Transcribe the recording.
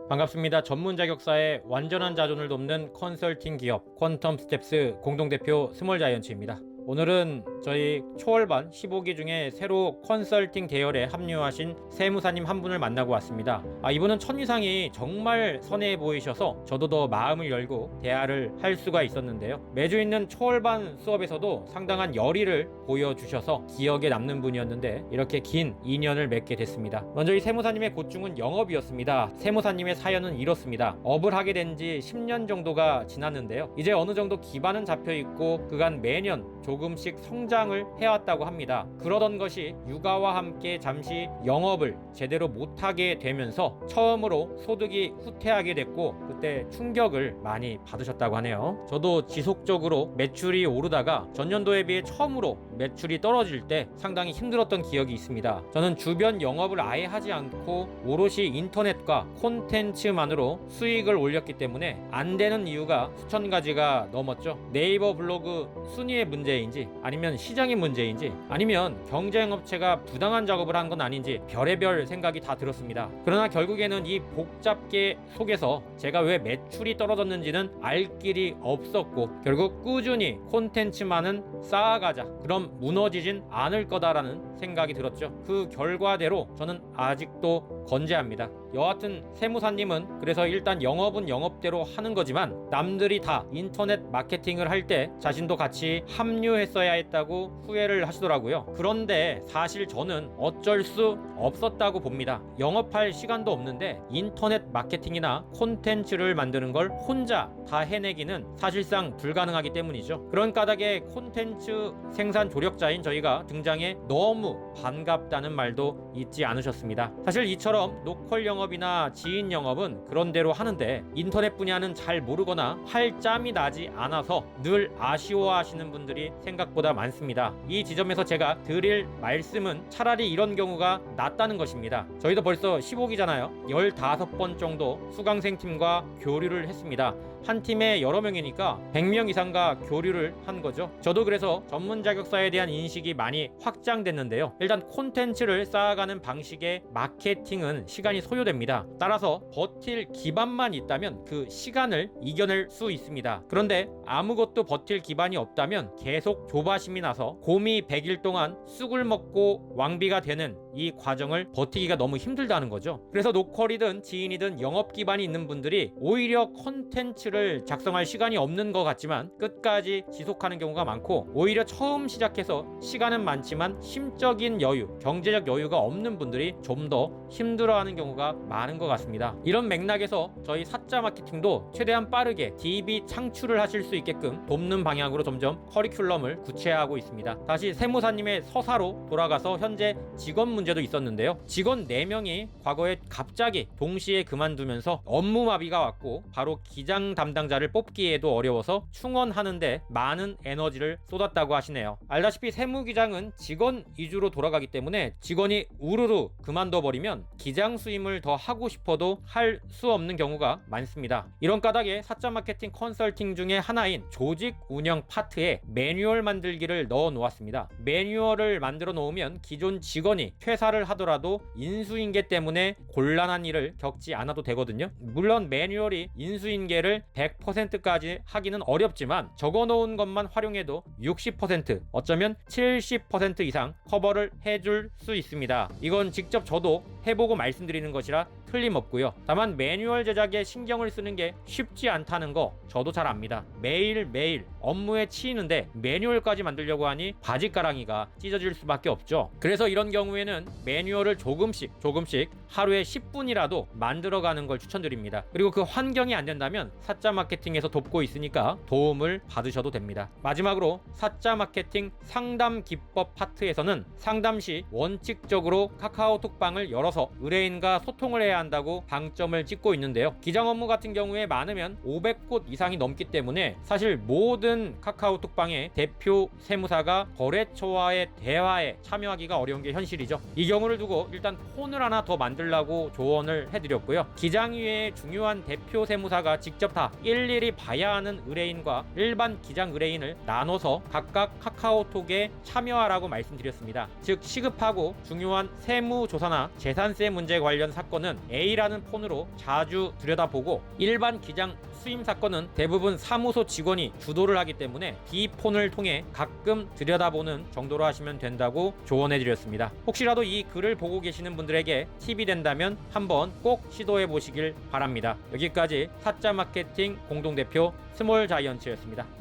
반갑습니다. 전문 자격사의 완전한 자존을 돕는 컨설팅 기업 퀀텀 스텝스 공동대표 스몰자이언츠입니다. 오늘은 저희 초월반 15기 중에 새로 컨설팅 대열에 합류하신 세무사님 한 분을 만나고 왔습니다. 이분은 첫인상이 정말 선해 보이셔서 저도 더 마음을 열고 대화를 할 수가 있었는데요. 매주 있는 초월반 수업에서도 상당한 열의를 보여주셔서 기억에 남는 분이었는데 이렇게 긴 인연을 맺게 됐습니다. 먼저 이 세무사님의 고충은 영업이었습니다. 세무사님의 사연은 이렇습니다. 업을 하게 된 지 10년 정도가 지났는데요. 이제 어느 정도 기반은 잡혀 있고 그간 매년 조금씩 성장을 해왔다고 합니다. 그러던 것이 육아와 함께 잠시 영업을 제대로 못하게 되면서 처음으로 소득이 후퇴하게 됐고 그때 충격을 많이 받으셨다고 하네요. 저도 지속적으로 매출이 오르다가 전년도에 비해 처음으로 매출이 떨어질 때 상당히 힘들었던 기억이 있습니다. 저는 주변 영업을 아예 하지 않고 오롯이 인터넷과 콘텐츠만으로 수익을 올렸기 때문에 안 되는 이유가 수천 가지가 넘었죠. 네이버 블로그 순위의 문제인지 아니면 시장의 문제인지 아니면 경쟁업체가 부당한 작업을 한 건 아닌지 별의별 생각이 다 들었습니다. 그러나 결국에는 이 복잡계 속에서 제가 왜 매출이 떨어졌는지는 알 길이 없었고 결국 꾸준히 콘텐츠만은 쌓아가자. 그럼 무너지진 않을 거다라는 생각이 들었죠. 그 결과대로 저는 아직도 건재합니다. 여하튼 세무사님은 그래서 일단 영업은 영업대로 하는 거지만 남들이 다 인터넷 마케팅을 할 때 자신도 같이 합류했어야 했다고 후회를 하시더라고요. 그런데 사실 저는 어쩔 수 없었다고 봅니다. 영업할 시간도 없는데 인터넷 마케팅이나 콘텐츠를 만드는 걸 혼자 다 해내기는 사실상 불가능하기 때문이죠. 그런 까닭에 콘텐츠 생산 조력자인 저희가 등장해 너무 반갑다는 말도 잊지 않으셨습니다. 사실 이처럼 로컬 영업이나 지인 영업은 그런대로 하는데 인터넷 분야는 잘 모르거나 할 짬이 나지 않아서 늘 아쉬워하시는 분들이 생각보다 많습니다. 이 지점에서 제가 드릴 말씀은 차라리 이런 경우가 낫다는 것입니다. 저희도 벌써 15기잖아요. 15번 정도 수강생 팀과 교류를 했습니다. 한 팀에 여러 명이니까 100명 이상과 교류를 한 거죠. 저도 그래서 전문 자격사에 대한 인식이 많이 확장됐는데요. 일단 콘텐츠를 쌓아가는 방식의 마케팅은 시간이 소요됩니다. 따라서 버틸 기반만 있다면 그 시간을 이겨낼 수 있습니다. 그런데 아무것도 버틸 기반이 없다면 계속 조바심이 나서 곰이 100일 동안 쑥을 먹고 왕비가 되는 이 과정을 버티기가 너무 힘들다는 거죠. 그래서 로컬이든 지인이든 영업 기반이 있는 분들이 오히려 콘텐츠를 작성할 시간이 없는 것 같지만 끝까지 지속하는 경우가 많고 오히려 처음 시작해서 시간은 많지만 심적인 여유, 경제적 여유가 없는 분들이 좀 더 힘들어하는 경우가 많은 것 같습니다. 이런 맥락에서 저희 사자 마케팅도 최대한 빠르게 DB 창출을 하실 수 있게끔 돕는 방향으로 점점 커리큘럼을 구체화하고 있습니다. 다시 세무사님의 서사로 돌아가서 현재 직원 문제도 있었는데요. 직원 4명이 과거에 갑자기 동시에 그만두면서 업무마비가 왔고 바로 기장 담당자를 뽑기에도 어려워서 충원하는데 많은 에너지를 쏟았다고 하시네요. 알다시피 세무기장은 직원 위주로 돌아가기 때문에 직원이 우르르 그만둬버리면 기장 수임을 더 하고 싶어도 할 수 없는 경우가 많습니다. 이런 까닭에 사자 마케팅 컨설팅 중에 하나인 조직 운영 파트에 매뉴얼 만들기를 넣어 놓았습니다. 매뉴얼을 만들어 놓으면 기존 직원이 퇴사를 하더라도 인수인계 때문에 곤란한 일을 겪지 않아도 되거든요. 물론 매뉴얼이 인수인계를 100%까지 하기는 어렵지만 적어놓은 것만 활용해도 60% 어쩌면 70% 이상 커버를 해줄 수 있습니다. 이건 직접 저도 해보고 말씀드리는 것이라 틀림없고요. 다만 매뉴얼 제작에 신경을 쓰는 게 쉽지 않다는 거 저도 잘 압니다. 매일매일 업무에 치이는데 매뉴얼까지 만들려고 하니 바지가랑이가 찢어질 수밖에 없죠. 그래서 이런 경우에는 매뉴얼을 조금씩 하루에 10분이라도 만들어가는 걸 추천드립니다. 그리고 그 환경이 안 된다면 사자 마케팅에서 돕고 있으니까 도움을 받으셔도 됩니다. 마지막으로 사자 마케팅 상담 기법 파트에서는 상담 시 원칙적으로 카카오톡방을 열어서 의뢰인과 소통을 해야 한다고 방점을 찍고 있는데요. 기장 업무 같은 경우에 많으면 500곳 이상이 넘기 때문에 사실 모든 카카오톡방의 대표 세무사가 거래처와의 대화에 참여하기가 어려운 게 현실이죠. 이 경우를 두고 일단 폰을 하나 더 만들라고 조언을 해드렸고요. 기장 위에 중요한 대표 세무사가 직접 다 일일이 봐야 하는 의뢰인과 일반 기장 의뢰인을 나눠서 각각 카카오톡에 참여하라고 말씀드렸습니다. 즉 시급하고 중요한 세무조사나 재산세 문제 관련 사건은 A라는 폰으로 자주 들여다보고 일반 기장 수임 사건은 대부분 사무소 직원이 주도를 하기 때문에 B폰을 통해 가끔 들여다보는 정도로 하시면 된다고 조언해드렸습니다. 혹시라도 이 글을 보고 계시는 분들에게 팁이 된다면 한번 꼭 시도해 보시길 바랍니다. 여기까지 사자 마케팅 공동대표 스몰 자이언츠였습니다.